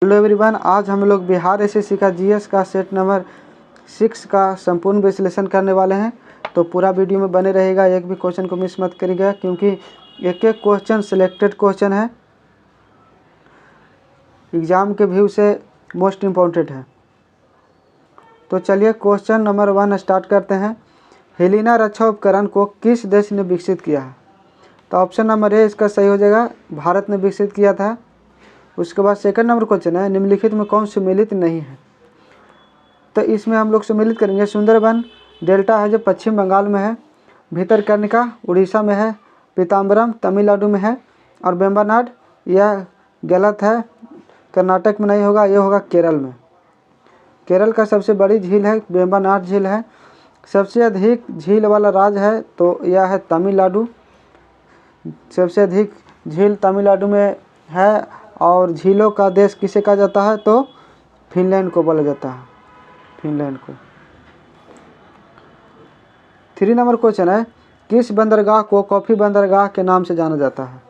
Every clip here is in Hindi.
हेलो एवरीवन, आज हम लोग बिहार एसएससी का जीएस का सेट नंबर 6 का संपूर्ण विश्लेषण करने वाले हैं। तो पूरा वीडियो में बने रहेगा, एक भी क्वेश्चन को मिस मत करिएगा क्योंकि एक एक क्वेश्चन सिलेक्टेड क्वेश्चन है, एग्ज़ाम के व्यू से मोस्ट इम्पोर्टेंट है। तो चलिए क्वेश्चन नंबर 1 स्टार्ट करते हैं। हेलिना रक्षा उपकरण को किस देश ने विकसित किया है? तो ऑप्शन नंबर ए इसका सही हो जाएगा, भारत ने विकसित किया था। उसके बाद सेकंड नंबर क्वेश्चन है, निम्नलिखित में कौन सुमेलित नहीं है? तो इसमें हम लोग सुमेलित करेंगे सुंदरबन डेल्टा है जो पश्चिम बंगाल में है, भितरकनिका उड़ीसा में है, पीताम्बरम तमिलनाडु में है, और वेम्बनाड यह गलत है, कर्नाटक में नहीं होगा, ये होगा केरल में। केरल का सबसे बड़ी झील है वेम्बनाड झील है। सबसे अधिक झील वाला राज्य है तो यह है तमिलनाडु। सबसे अधिक झील तमिलनाडु में है और झीलों का देश किसे कहा जाता है? तो फिनलैंड को बोला जाता है, फिनलैंड को। 3 नंबर क्वेश्चन है, किस बंदरगाह को कॉफ़ी बंदरगाह के नाम से जाना जाता है?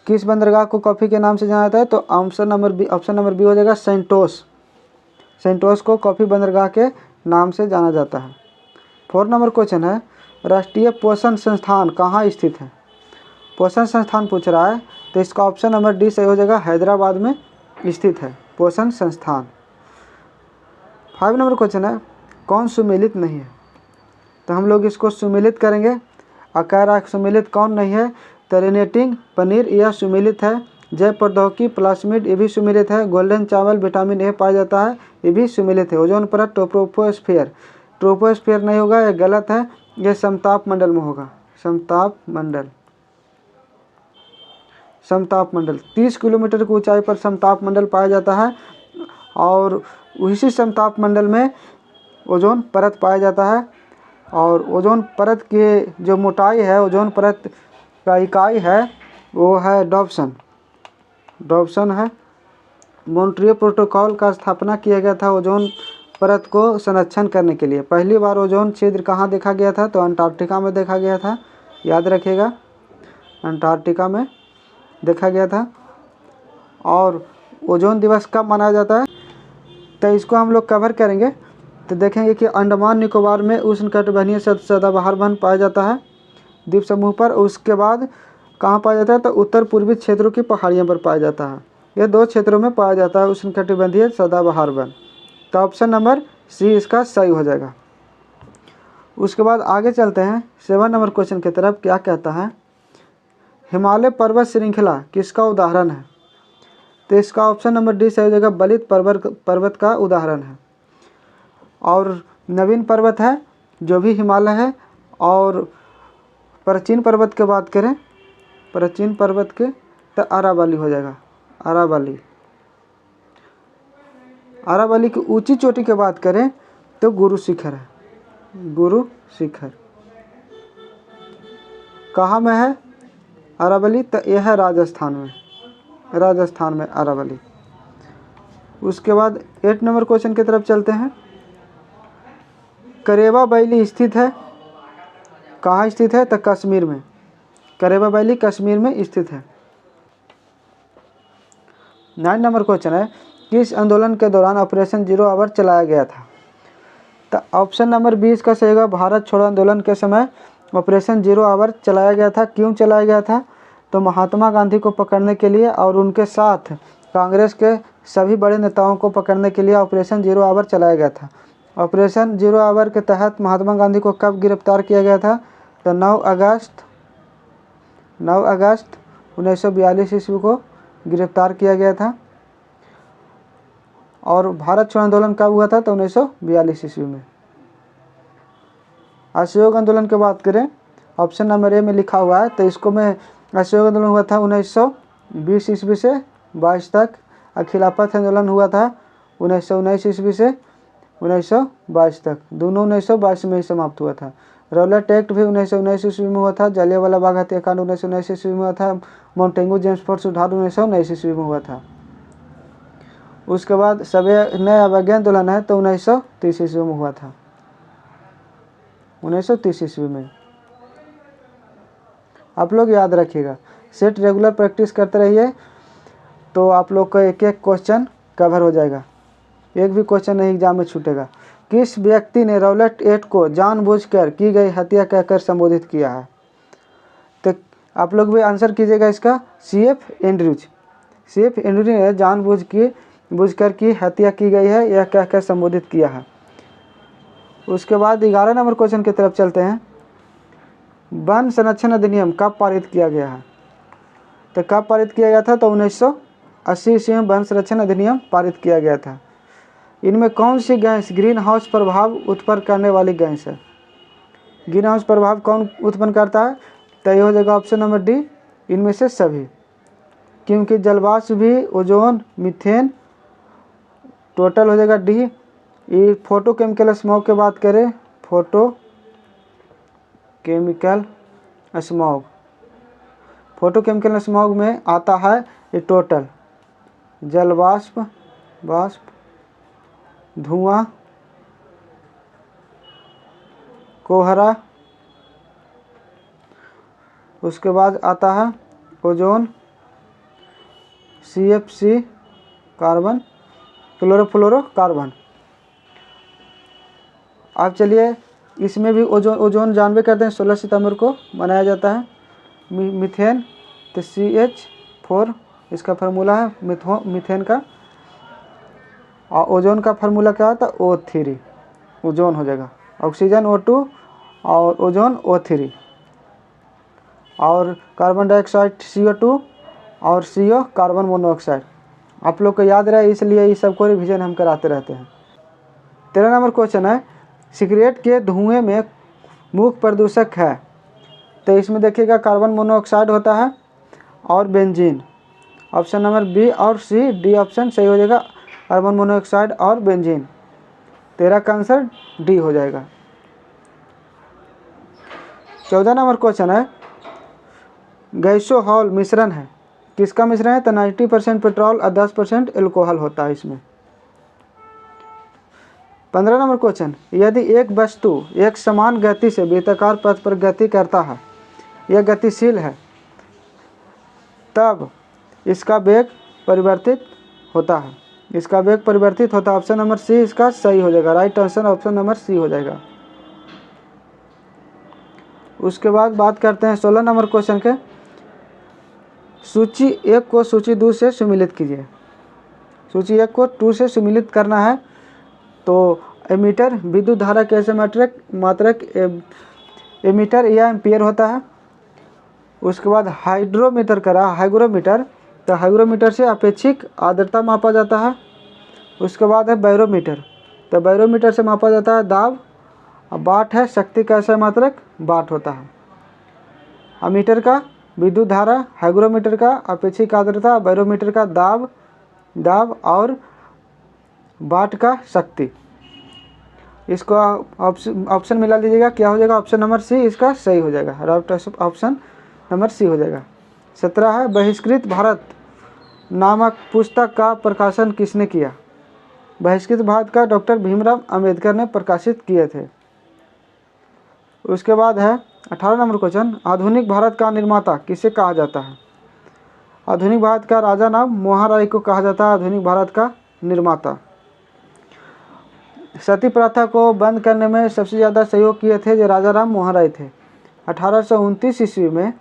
किस बंदरगाह को कॉफ़ी के नाम से जाना जाता है? तो ऑप्शन नंबर बी हो जाएगा, सेंटोस। सेंटोस को कॉफ़ी बंदरगाह के नाम से जाना जाता है। 4 नंबर क्वेश्चन है, राष्ट्रीय पोषण संस्थान कहाँ स्थित है? पोषण संस्थान पूछ रहा है तो इसका ऑप्शन नंबर डी सही हो जाएगा, हैदराबाद में स्थित है पोषण संस्थान। 5 नंबर क्वेश्चन है, कौन सुमेलित नहीं है? तो हम लोग इसको सुमेलित करेंगे। अकारा सुमेलित कौन नहीं है? तो रेनेटिंग पनीर यह सुमेलित है। जैव प्रौद्योगिकी प्लास्मिड ये भी सुमेलित है। गोल्डन चावल विटामिन ए पाया जाता है, ये भी सुमेलित है। ओजोन परत ट्रोपोस्फियर, ट्रोपोस्फियर नहीं होगा, यह गलत है, यह समताप मंडल में होगा। समताप मंडल, समताप मंडल 30 किलोमीटर की ऊंचाई पर समताप मंडल पाया जाता है और उसी समताप मंडल में ओजोन परत पाया जाता है। और ओजोन परत की जो मोटाई है, ओजोन परत का इकाई है वो है डॉप्सन। डॉप्सन है। मॉन्ट्रियल प्रोटोकॉल का स्थापना किया गया था ओजोन परत को संरक्षण करने के लिए। पहली बार ओजोन छिद्र कहाँ देखा गया था? तो अंटार्कटिका में देखा गया था, याद रखिएगा, अंटार्कटिका में देखा गया था। और ओजोन दिवस कब मनाया जाता है? तो इसको हम लोग कवर करेंगे। तो देखेंगे कि अंडमान निकोबार में उष्णकटिबंधीय सदाबहार वन पाया जाता है द्वीप समूह पर। उसके बाद कहाँ पाया जाता है? तो उत्तर पूर्वी क्षेत्रों की पहाड़ियों पर पाया जाता है। ये 2 क्षेत्रों में पाया जाता है उष्णकटिबंधीय सदाबहार वन। तो ऑप्शन नंबर सी इसका सही हो जाएगा। उसके बाद आगे चलते हैं 7 नंबर क्वेश्चन की तरफ। क्या कहता है? हिमालय पर्वत श्रृंखला किसका उदाहरण है? तो इसका ऑप्शन नंबर डी सही हो जाएगा, बलित पर्वत का उदाहरण है। और नवीन पर्वत है जो भी हिमालय है। और प्राचीन पर्वत की बात करें, प्राचीन पर्वत के तो अरावली हो जाएगा, अरावली। अरावली की ऊंची चोटी की बात करें तो गुरु शिखर है, गुरु शिखर। कहाँ में है अरावली? तो यह है राजस्थान में, राजस्थान में अरावली। उसके बाद 8 नंबर क्वेश्चन की तरफ चलते हैं। करेवा वैली स्थित है, कहाँ स्थित है? तो कश्मीर में। करेवा वैली कश्मीर में स्थित है। 9 नंबर क्वेश्चन है, किस आंदोलन के दौरान ऑपरेशन 0 आवर चलाया गया था? तो ऑप्शन नंबर 20 का सही होगा, भारत छोड़ो आंदोलन के समय ऑपरेशन 0 आवर चलाया गया था। क्यों चलाया गया था? तो महात्मा गांधी को पकड़ने के लिए और उनके साथ कांग्रेस के सभी बड़े नेताओं को पकड़ने के लिए ऑपरेशन 0 आवर चलाया गया था। ऑपरेशन 0 आवर के तहत महात्मा गांधी को कब गिरफ्तार किया गया था? तो 9 अगस्त 1942 ईस्वी को गिरफ्तार किया गया था। और भारत छोड़ो आंदोलन कब हुआ था? तो 1942 ईस्वी में। असहयोग आंदोलन की बात करें, ऑप्शन नंबर ए में लिखा हुआ है, तो इसको में असहयोग आंदोलन हुआ था 1920 ईस्वी से 22 तक। खिलाफत आंदोलन हुआ था 1919 ईस्वी से 1922 तक। दोनों 1922 में ही समाप्त हुआ था। रौलट एक्ट भी 1919 ईस्वी में हुआ था। जलियांवाला बाग हत्याकांड 1919 ईस्वी में हुआ था। मोंटेगू जेम्सफोर्ड सुधार 1919 ईस्वी में हुआ था। उसके बाद सविनय अवज्ञा आंदोलन है तो 1930 ईस्वी में हुआ था, 1930 ईस्वी में। आप लोग याद रखिएगा, सेट रेगुलर प्रैक्टिस करते रहिए। तो आप लोग का एक एक क्वेश्चन कवर हो जाएगा, एक भी क्वेश्चन नहीं एग्जाम में छूटेगा। किस व्यक्ति ने रॉबर्ट 8 को जानबूझकर की गई हत्या कहकर संबोधित किया है? तो आप लोग भी आंसर कीजिएगा इसका। CF Andrews. CF एंड्रूज ने जानबूझकर की हत्या की गई है यह कहकर संबोधित किया है। उसके बाद 11 नंबर क्वेश्चन की तरफ चलते हैं। वन संरक्षण अधिनियम कब पारित किया गया है? तो कब पारित किया गया था? तो 1980 ईस्वी में वन संरक्षण अधिनियम पारित किया गया था। इनमें कौन सी गैस ग्रीन हाउस प्रभाव उत्पन्न करने वाली गैस है? ग्रीन हाउस प्रभाव कौन उत्पन्न करता है? तो ये हो जाएगा ऑप्शन नंबर डी, इनमें से सभी, क्योंकि जलवाष्प भी, ओजोन, मीथेन, टोटल हो जाएगा डी। ये फोटो केमिकल स्मॉग की बात करें, photo chemical smog, photo chemical smog में आता है ये टोटल जलवाष्प, धुआं, कोहरा, उसके बाद आता है ओजोन, CFC कार्बन, क्लोरोफ्लोरोकार्बन। अब चलिए इसमें भी ओजोन जानबे करते हैं 16 सितंबर को मनाया जाता है। मीथेन तो CH4 इसका फार्मूला है मीथेन का, और ओजोन का फार्मूला क्या होता है? O3, ओजोन हो जाएगा। ऑक्सीजन O2 और ओजोन O3, और कार्बन डाइऑक्साइड CO2 और CO कार्बन मोनोऑक्साइड। आप लोग को याद रहे इसलिए ये सबको रिवीजन हम कराते रहते हैं। 13 नंबर क्वेश्चन है, सिगरेट के धुएं में मुख्य प्रदूषक है? तो इसमें देखिएगा कार्बन मोनोऑक्साइड होता है और बेंजीन। ऑप्शन नंबर बी और सी, डी ऑप्शन सही हो जाएगा, कार्बन मोनोऑक्साइड और बेंजीन। 13 का आंसर डी हो जाएगा। 14 नंबर क्वेश्चन है, गैसोहॉल मिश्रण है, किसका मिश्रण है? तो 90% पेट्रोल और 10% एल्कोहल होता है इसमें। 15 नंबर क्वेश्चन, यदि एक वस्तु एक समान गति से वृत्ताकार पथ पर गति करता है, यह गतिशील है, तब इसका वेग परिवर्तित होता है। इसका वेग परिवर्तित होता है, ऑप्शन नंबर सी इसका सही हो जाएगा। Right answer option number C हो जाएगा। उसके बाद बात करते हैं 16 नंबर क्वेश्चन के। सूची 1 को सूची 2 से सुमिलित कीजिए। सूची 1 को 2 से सुमिलित करना है तो एमीटर विद्युत धारा के ऐसे मात्रक एमीटर या एम्पियर होता है। उसके बाद हाइग्रोमीटर करा, हाइग्रोमीटर, तो हाइग्रोमीटर से अपेक्षिक आर्द्रता मापा जाता है। उसके बाद है बैरोमीटर, तो बैरोमीटर से मापा जाता है दाब। वाट है शक्ति का ऐसा मात्रक वाट होता है। अमीटर का विद्युत धारा, हाइग्रोमीटर का अपेक्षिक आर्द्रता, बैरोमीटर का दाब और वाट का शक्ति। इसको ऑप्शन मिला लीजिएगा, क्या हो जाएगा? ऑप्शन नंबर सी इसका सही हो जाएगा। राइट ऑप्शन नंबर सी हो जाएगा। 17 है, बहिष्कृत भारत नामक पुस्तक का प्रकाशन किसने किया? बहिष्कृत भारत का डॉक्टर भीमराव अंबेडकर ने प्रकाशित किए थे। उसके बाद है 18 नंबर क्वेश्चन, आधुनिक भारत का निर्माता किसे कहा जाता है? आधुनिक भारत का राजा नाम मोहन को कहा जाता है आधुनिक भारत का निर्माता। सती प्रथा को बंद करने में सबसे ज़्यादा सहयोग किए थे जो राजा राम मोहन राय थे। 1829 ईस्वी में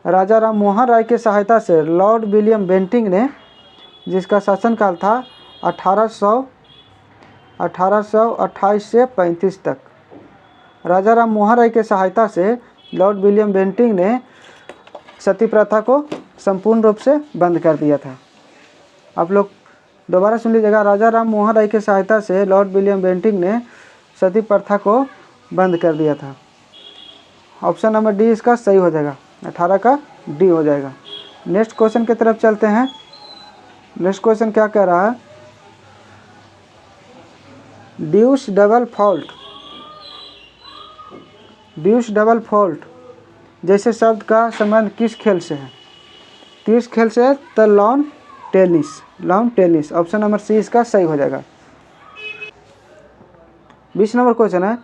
राजा राम मोहन राय की सहायता से लॉर्ड विलियम बेंटिंग ने, जिसका शासनकाल था 1828 से 35 तक, राजा राम मोहन राय के सहायता से लॉर्ड विलियम बेंटिंग ने सती प्रथा को संपूर्ण रूप से बंद कर दिया था। आप लोग दोबारा सुन लीजिएगा, राजा राम मोहन राय की सहायता से लॉर्ड विलियम बेंटिंग ने सती प्रथा को बंद कर दिया था। ऑप्शन नंबर डी इसका सही हो जाएगा। 18 का डी हो जाएगा। नेक्स्ट क्वेश्चन की तरफ चलते हैं। नेक्स्ट क्वेश्चन क्या कह रहा है? ड्यूस डबल फॉल्ट जैसे शब्द का संबंध किस खेल से है? किस खेल से है? तो lawn tennis. Option number C इसका सही हो जाएगा। 20 नंबर क्वेश्चन है,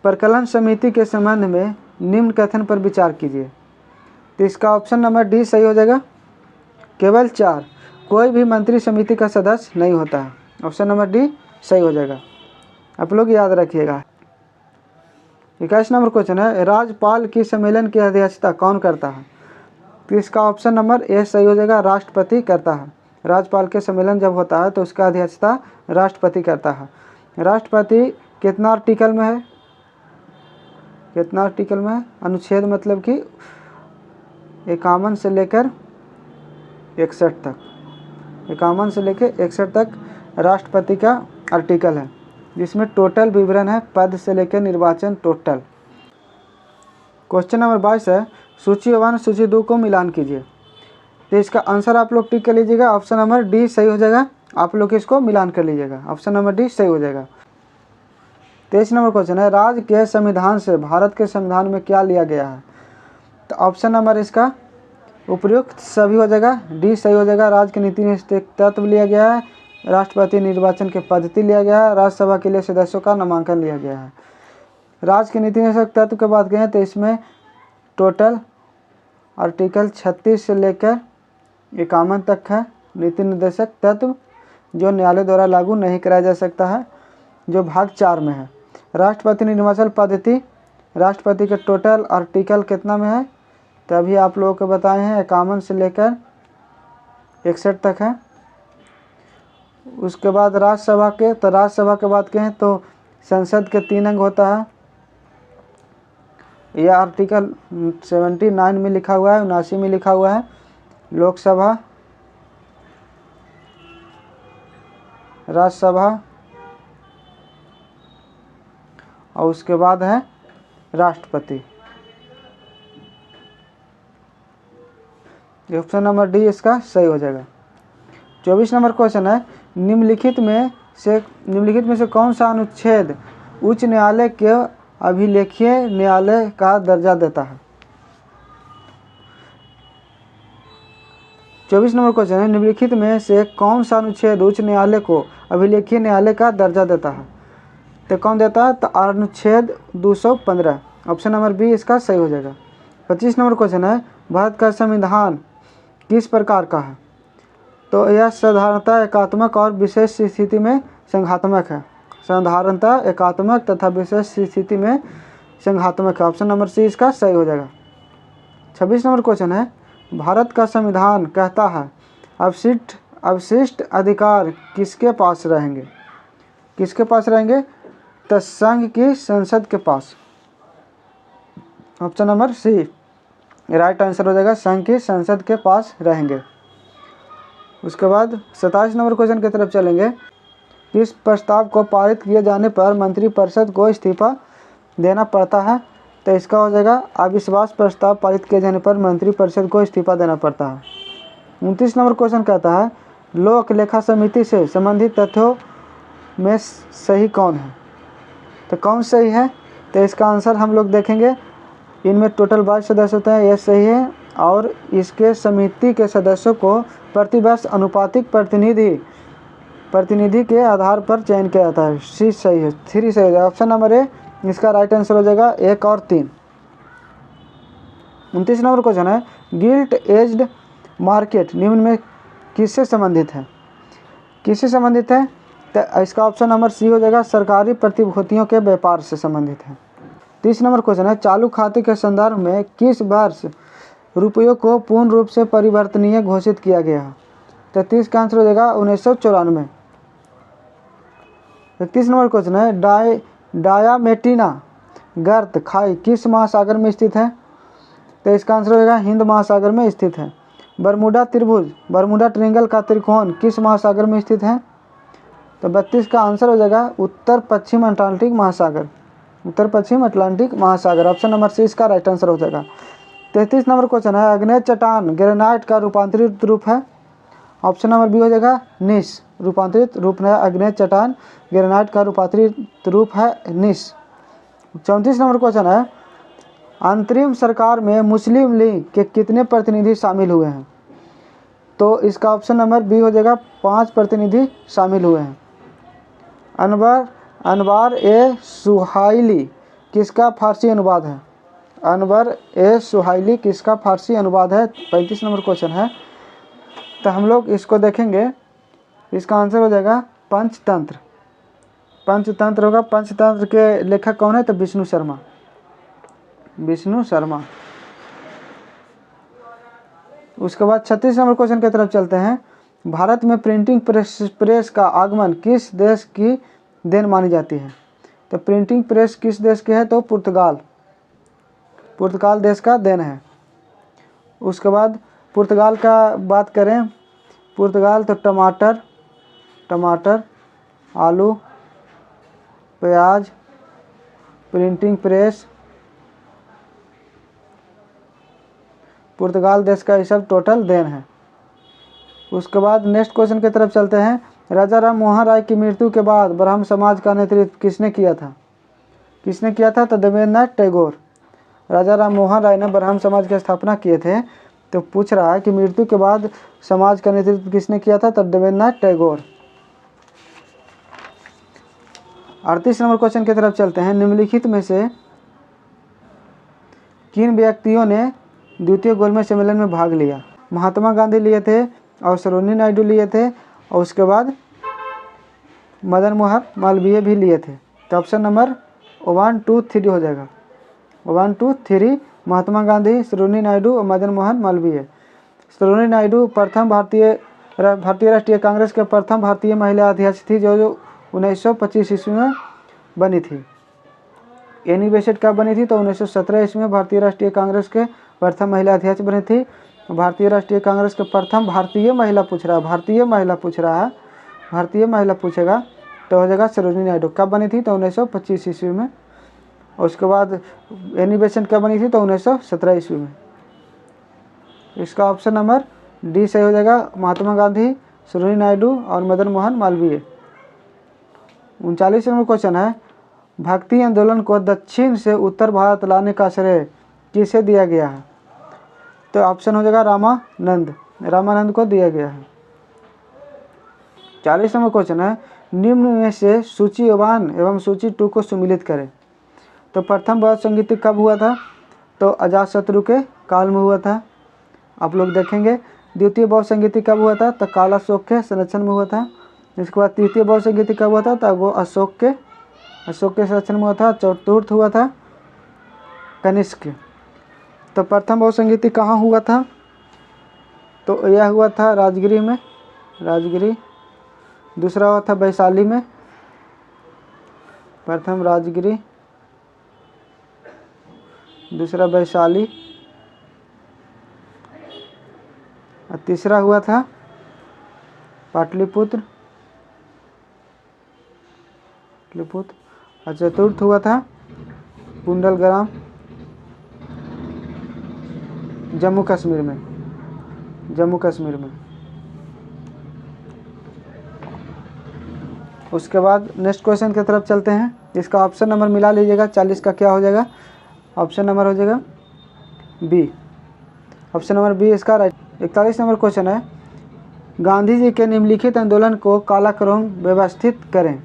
प्रकलन समिति के संबंध में निम्न कथन पर विचार कीजिए। तो इसका ऑप्शन नंबर डी सही हो जाएगा। केवल 4 कोई भी मंत्री समिति का सदस्य नहीं होता है। ऑप्शन नंबर डी सही हो जाएगा, आप लोग याद रखिएगा। 21 नंबर क्वेश्चन है, राज्यपाल की सम्मेलन की अध्यक्षता कौन करता है? तो इसका ऑप्शन नंबर ए सही हो जाएगा, राष्ट्रपति करता है। राज्यपाल के सम्मेलन जब होता है तो उसका अध्यक्षता राष्ट्रपति करता है। राष्ट्रपति कितना आर्टिकल में है? कितना आर्टिकल में है? अनुच्छेद मतलब कि 51 से लेकर 61 तक, 51 से लेकर 61 तक राष्ट्रपति का आर्टिकल है, जिसमें टोटल विवरण है पद से लेकर निर्वाचन टोटल। क्वेश्चन नंबर 22 है, सूची 1 सूची 2 को मिलान कीजिए। तो इसका आंसर आप लोग टिक कर लीजिएगा, ऑप्शन नंबर डी सही हो जाएगा। आप लोग इसको मिलान कर लीजिएगा, ऑप्शन नंबर डी सही हो जाएगा। 23 नंबर क्वेश्चन है, राज्य के संविधान से भारत के संविधान में क्या लिया गया है? तो ऑप्शन नंबर इसका उपयुक्त सभी हो जाएगा, डी सही हो जाएगा। राज्य की नीति में तत्व लिया गया है, राष्ट्रपति निर्वाचन की पद्धति लिया गया है, राज्यसभा के लिए सदस्यों का नामांकन लिया गया है। राज्य की नीति में तत्व की बात करें तो इसमें टोटल आर्टिकल 36 से लेकर 51 तक है नीति निर्देशक तत्व, जो न्यायालय द्वारा लागू नहीं कराया जा सकता है, जो भाग 4 में है। राष्ट्रपति निर्वाचन पद्धति, राष्ट्रपति के टोटल आर्टिकल कितना में है? तभी आप लोगों को बताए हैं 51 से लेकर 61 तक है। उसके बाद राज्यसभा के, तो राज्यसभा की बात करें तो संसद के 3 अंग होता है, यह आर्टिकल 79 में लिखा हुआ है, 79 में लिखा हुआ है। लोकसभा, राज्यसभा और उसके बाद है राष्ट्रपति। ऑप्शन नंबर डी इसका सही हो जाएगा। 24 नंबर क्वेश्चन है, निम्नलिखित में से कौन सा अनुच्छेद उच्च न्यायालय के अभिलेखीय न्यायालय का दर्जा देता है? 24 नंबर क्वेश्चन है, निम्नलिखित में से कौन सा अनुच्छेद उच्च न्यायालय को अभिलेखीय न्यायालय का दर्जा देता है? तो कौन देता है? तो अनुच्छेद 215, ऑप्शन नंबर बी इसका सही हो जाएगा। 25 नंबर क्वेश्चन है, भारत का संविधान किस प्रकार का है? तो यह साधारणतः एकात्मक और विशेष स्थिति में संघात्मक है। साधारणतः एकात्मक तथा विशेष स्थिति में संघात्मक है, ऑप्शन नंबर सी इसका सही हो जाएगा। 26 नंबर क्वेश्चन है, भारत का संविधान कहता है अवशिष्ट अधिकार किसके पास रहेंगे? किसके पास रहेंगे? तो संघ की संसद के पास, option number C right answer हो जाएगा, संघ की संसद के पास रहेंगे। उसके बाद 27 नंबर क्वेश्चन की तरफ चलेंगे। किस प्रस्ताव को पारित किए जाने पर मंत्रिपरिषद को इस्तीफा देना पड़ता है? तो इसका हो जाएगा अविश्वास प्रस्ताव पारित किए जाने पर मंत्रिपरिषद को इस्तीफा देना पड़ता है। 29 नंबर क्वेश्चन कहता है, लोक लेखा समिति से संबंधित तथ्यों में सही कौन है? तो कौन सही है? तो इसका आंसर हम लोग देखेंगे। इनमें टोटल 22 सदस्य होते हैं, यह सही है। और इसके समिति के सदस्यों को प्रतिवर्ष अनुपातिक प्रतिनिधि के आधार पर चयन किया जाता है, सी सही है, 3 सही हो जाएगा। ऑप्शन नंबर ए इसका राइट आंसर हो जाएगा, 1 और 3। 29 नंबर क्वेश्चन है, गिल्ट एज्ड मार्केट निम्न में किससे संबंधित है? किससे संबंधित है? तो इसका ऑप्शन नंबर सी हो जाएगा, सरकारी प्रतिभूतियों के व्यापार से संबंधित है। 30 नंबर क्वेश्चन है, चालू खाते के संदर्भ में किस वर्ष रुपयों को पूर्ण रूप से परिवर्तनीय घोषित किया गया है? तो 30 का आंसर हो जाएगा 1994। 31 नंबर क्वेश्चन है, डायामेटिना गर्त खाई किस महासागर में स्थित है? तो इसका आंसर हो जाएगा हिंद महासागर में स्थित है। बरमूडा त्रिभुज, बरमूडा ट्रायंगल का त्रिकोण किस महासागर में स्थित है? तो 32 का आंसर हो जाएगा उत्तर पश्चिम अटलांटिक महासागर, उत्तर पश्चिम अटलांटिक महासागर, ऑप्शन नंबर सी इसका राइट आंसर हो जाएगा। 33 नंबर क्वेश्चन है, अग्नेय चट्टान ग्रेनाइट का रूपांतरित रूप है? ऑप्शन नंबर बी हो जाएगा निस, रूपांतरित रूप है अग्नेय चट्टान ग्रेनाइट का रूपांतरित रूप है निस। 34 नंबर क्वेश्चन है, अंतरिम सरकार में मुस्लिम लीग के कितने प्रतिनिधि शामिल हुए हैं? तो इसका ऑप्शन नंबर बी हो जाएगा, 5 प्रतिनिधि शामिल हुए हैं। अनवर ए सुहाइली किसका फारसी अनुवाद है? अनवर ए सुहाइली किसका फारसी अनुवाद है? 35 नंबर क्वेश्चन है, तो हम लोग इसको देखेंगे, इसका आंसर हो जाएगा पंचतंत्र। पंचतंत्र होगा। पंचतंत्र के लेखक कौन है? तो विष्णु शर्मा, विष्णु शर्मा। उसके बाद 36 नंबर क्वेश्चन की तरफ चलते हैं। भारत में प्रिंटिंग प्रेस का आगमन किस देश की देन मानी जाती है? तो प्रिंटिंग प्रेस किस देश की है? तो पुर्तगाल, पुर्तगाल देश का देन है। उसके बाद पुर्तगाल का बात करें, पुर्तगाल तो टमाटर, आलू, प्याज, प्रिंटिंग प्रेस, पुर्तगाल देश का ये सब टोटल देन है। उसके बाद नेक्स्ट क्वेश्चन की तरफ चलते हैं। राजा राम मोहन राय की मृत्यु के बाद ब्राह्म समाज का नेतृत्व किसने किया था? किसने किया था? तो देवेंद्रनाथ टैगोर। राजा राम मोहन राय ने ब्राह्म समाज की स्थापना किए थे। तो पूछ रहा है कि मृत्यु के बाद समाज का नेतृत्व किसने किया था? तो देवेंद्रनाथ टैगोर। 38 नंबर क्वेश्चन की तरफ चलते हैं। निम्नलिखित में से किन व्यक्तियों ने द्वितीय गोलमेज सम्मेलन में भाग लिया? महात्मा गांधी लिए थे और सरोजिनी नायडू लिए थे, और उसके बाद मदन मोहन मालवीय भी लिए थे। तो ऑप्शन नंबर 1, 2, 3 हो जाएगा। 1, 2, 3 महात्मा गांधी, सरोजिनी नायडू और मदन मोहन मालवीय। सरोजिनी नायडू प्रथम भारतीय राष्ट्रीय कांग्रेस के प्रथम भारतीय महिला अध्यक्ष थी, जो 1925 ईस्वी में बनी थी। एनी बेसेंट कब बनी थी? तो 1917 ईस्वी में भारतीय राष्ट्रीय कांग्रेस के प्रथम महिला अध्यक्ष बनी थी। भारतीय राष्ट्रीय कांग्रेस के प्रथम भारतीय महिला पूछ रहा है, भारतीय महिला पूछ रहा है, भारतीय महिला पूछेगा तो हो जाएगा सरोजिनी नायडू। कब बनी थी? तो 1925 ईस्वी में। और उसके बाद एनी बेसेंट कब बनी थी? तो 1917 ईस्वी में। इसका ऑप्शन नंबर डी सही हो जाएगा। महात्मा गांधी, सरोजिनी नायडू और मदन मोहन मालवीय। 39 नंबर क्वेश्चन है। भक्ति आंदोलन को दक्षिण से उत्तर भारत लाने का श्रेय किसे दिया गया है? तो ऑप्शन हो जाएगा रामानंद को दिया गया है। 40 नंबर क्वेश्चन है। निम्न में से सूची 1 एवं सूची 2 को सम्मिलित करें। तो प्रथम बौद्ध संगीत कब हुआ था? तो अजातशत्रु के काल में हुआ था, आप लोग देखेंगे। द्वितीय बौद्ध संगीत कब हुआ था? तो काल अशोक के संरक्षण में हुआ था। इसके बाद तृतीय बौद्ध संगीत कब हुआ था? तो वो अशोक के संरक्षण में हुआ था। चतुर्थ हुआ था कनिष्क। तो प्रथम बौद्ध संगीत कहाँ हुआ था? तो यह हुआ था राजगिरी में, राजगिरी। दूसरा हुआ था वैशाली में, प्रथम राजगिरी, दूसरा वैशाली, और तीसरा हुआ था पाटलिपुत्र, और चतुर्थ हुआ था कुंडलग्राम, जम्मू कश्मीर में। उसके बाद नेक्स्ट क्वेश्चन की तरफ चलते हैं। इसका ऑप्शन नंबर मिला लीजिएगा। 40 का क्या हो जाएगा? ऑप्शन नंबर हो जाएगा बी। ऑप्शन नंबर बी इसका राइट। 41 नंबर क्वेश्चन है। गांधी जी के निम्नलिखित आंदोलन को कालाक्रम व्यवस्थित करें।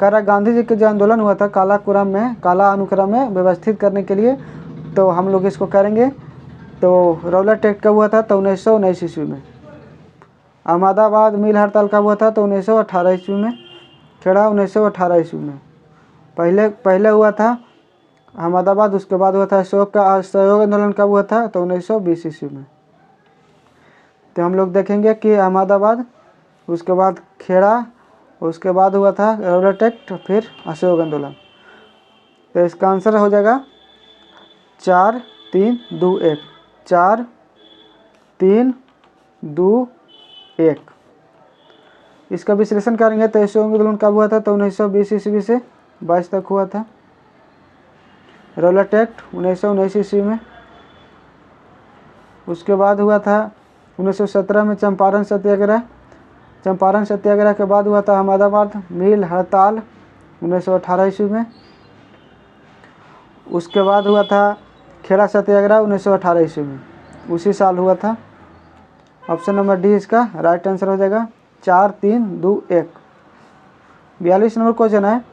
कह रहा गांधी जी के जो आंदोलन हुआ था काला अनुक्रम में व्यवस्थित करने के लिए, तो हम लोग इसको करेंगे। तो रौलट एक्ट कब हुआ था? तो 1919 ईस्वी में। अहमदाबाद मिल हड़ताल कब हुआ था? तो 1918 ईस्वी में। खेड़ा 1918 ईस्वी में। पहले हुआ था अहमदाबाद, उसके बाद हुआ था अशोक का असहयोग आंदोलन कब हुआ था? तो 1920 ईस्वी में। तो हम लोग देखेंगे कि अहमदाबाद, उसके बाद खेड़ा, उसके बाद हुआ था रौलट एक्ट, फिर असहयोग आंदोलन। तो इसका आंसर हो जाएगा 4, 3, 2, 1। 4, 3, 2, 1। इसका विश्लेषण करेंगे तो असहयोग आंदोलन कब हुआ था? तो 1920 ईस्वी से 22 तक हुआ था। रौलट एक्ट 1919 ईस्वी में। उसके बाद हुआ था 1917 में चंपारण सत्याग्रह। चंपारण सत्याग्रह के बाद हुआ था अहमदाबाद मिल हड़ताल 1918 ईस्वी में। उसके बाद हुआ था खेड़ा सत्याग्रह 1918 ईस्वी में, उसी साल हुआ था। ऑप्शन नंबर डी इसका राइट आंसर हो जाएगा। 4, 3, 2, 1। 42 नंबर क्वेश्चन है।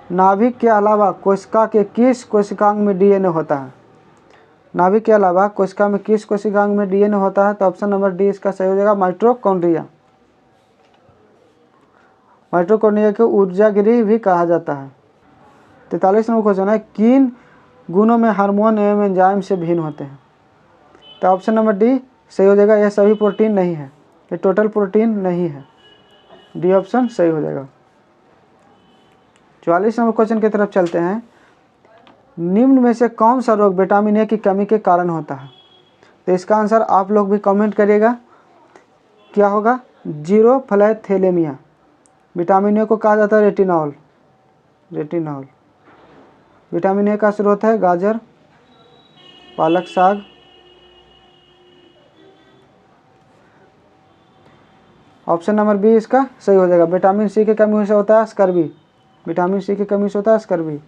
नाभिक के अलावा कोशिका के किस कोशिकांग में डीएनए होता है? नाभिक के अलावा कोशिका में किस कोशिकांग में डीएनए होता है? तो ऑप्शन नंबर डी इसका सही हो जाएगा, माइटोकॉन्ड्रिया। माइटोकॉन्ड्रिया को ऊर्जागृह भी कहा जाता है। 43 नंबर क्वेश्चन है, किन गुणों में हार्मोन एवं एंजाइम से भिन्न होते हैं? तो ऑप्शन नंबर डी सही हो जाएगा, यह सभी प्रोटीन नहीं है, ये टोटल प्रोटीन नहीं है, डी ऑप्शन सही हो जाएगा। 44 नंबर क्वेश्चन की तरफ चलते हैं, निम्न में से कौन सा रोग विटामिन ए की कमी के कारण होता है? तो इसका आंसर आप लोग भी कमेंट करिएगा, क्या होगा? जीरोफ्लाथैलेमिया। विटामिन ए को कहा जाता है रेटिनॉल। रेटिनॉल विटामिन ए का स्रोत है गाजर, पालक साग, ऑप्शन नंबर बी इसका सही हो जाएगा। विटामिन सी की कमी से होता है स्कर्वी। विटामिन सी की कमी से होता है स्कर्वी।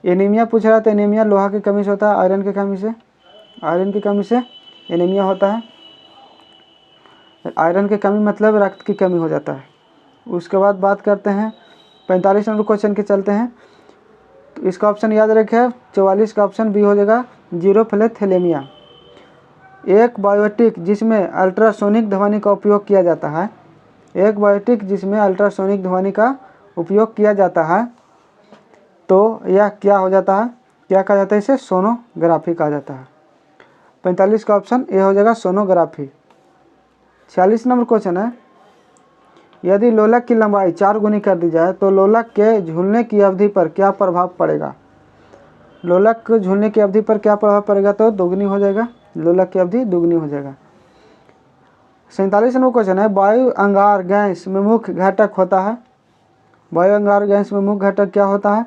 एनीमिया पूछ रहा था, एनीमिया लोहा की कमी से होता है, आयरन की कमी से। आयरन की कमी से एनीमिया होता है। आयरन की कमी मतलब रक्त की कमी हो जाता है। उसके बाद बात करते हैं 45 नंबर क्वेश्चन के चलते हैं। तो इसका ऑप्शन याद रखें, 44 का ऑप्शन बी हो जाएगा, जीरोफ्लाथैलेमिया। एक बायोटिक जिसमें अल्ट्रासोनिक ध्वनि का उपयोग किया जाता है, एक बायोटिक जिसमें अल्ट्रासोनिक ध्वनि का उपयोग किया जाता है, तो यह क्या हो जाता है? क्या कहा जाता है इसे? सोनोग्राफी कहा जाता है। 45 का ऑप्शन ए हो जाएगा, सोनोग्राफी। 46 नंबर क्वेश्चन है, यदि लोलक की लंबाई 4 गुनी कर दी जाए तो लोलक के झूलने की अवधि पर क्या प्रभाव पड़ेगा? लोलक के झूलने की अवधि पर क्या प्रभाव पड़ेगा? तो दोगुनी हो जाएगा, लोलक की अवधि दुगनी हो जाएगा। 47 नंबर क्वेश्चन है, वायु अंगार गैस में मुख्य घटक होता है। वायु अंगार गैस में मुख्य घटक क्या होता है?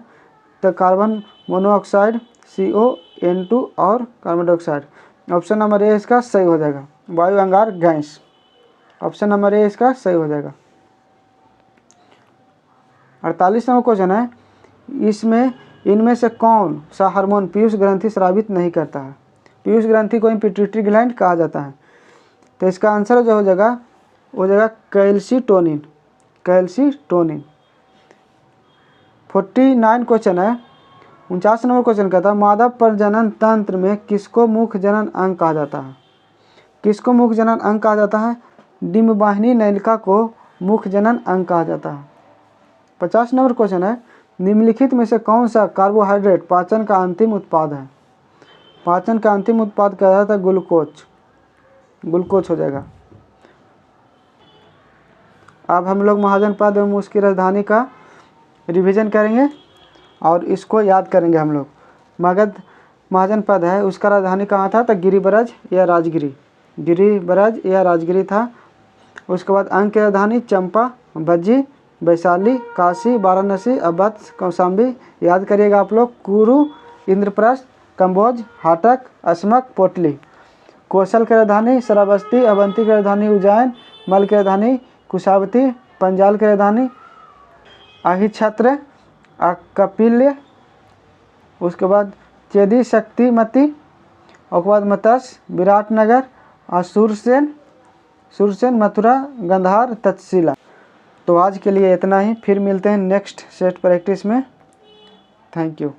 तो कार्बन मोनोऑक्साइड, CO2 और carbon dioxide. Option number A इसका सही हो जाएगा, वायु अंगार गैस। ऑप्शन नंबर ए इसका सही हो जाएगा। 48 नंबर क्वेश्चन है, इनमें से कौन सा हार्मोन पीयूष ग्रंथि स्रावित नहीं करता है? पीयूष ग्रंथि को पिट्यूटरी ग्लैंड कहा जाता है। तो इसका आंसर जो हो जाएगा वो जाएगा कैल्सीटोनिन। कैल्सीटोनिन। 49 क्वेश्चन है, 49 नंबर क्वेश्चन कहता है, मानव प्रजनन तंत्र में किसको मुख्य जनन अंग कहा जाता है? किसको मुख्य जनन अंग कहा जाता है? डिंबवाहिनी नलिका को मुख्य जनन अंग कहा जाता है। 50 नंबर क्वेश्चन है, निम्नलिखित में से कौन सा कार्बोहाइड्रेट पाचन का अंतिम उत्पाद है? पाचन का अंतिम उत्पाद कहा जाता है ग्लूकोज। ग्लूकोज हो जाएगा। अब हम लोग महाजन पद एवं उसकी राजधानी का रिवीजन करेंगे और इसको याद करेंगे हम लोग। मगध महाजन पद है, उसका राजधानी कहाँ था? तो गिरिब्रज या राजगिरी। गिरिब्रज या राजगिरी था। उसके बाद अंग की राजधानी चंपा, बज्जी, वैशाली, काशी, वाराणसी, अवध, कौशाम्बी। याद करिएगा आप लोग। कुरु, इंद्रप्रस्थ, कम्बोज, हाटक, अस्मक, पोटली। कौशल की राजधानी श्रावस्ती, अवंती की राजधानी उज्जैन, मल की राजधानी कुशावती, पंजाल की राजधानी अहिच्छत्र, कपिल्य। उसके बाद चेदी, शक्तिमती, और के बाद मत्स्य, विराटनगर और सुरसेन, मथुरा, गंधार, तक्षशिला। तो आज के लिए इतना ही, फिर मिलते हैं नेक्स्ट सेट प्रैक्टिस में। Thank you.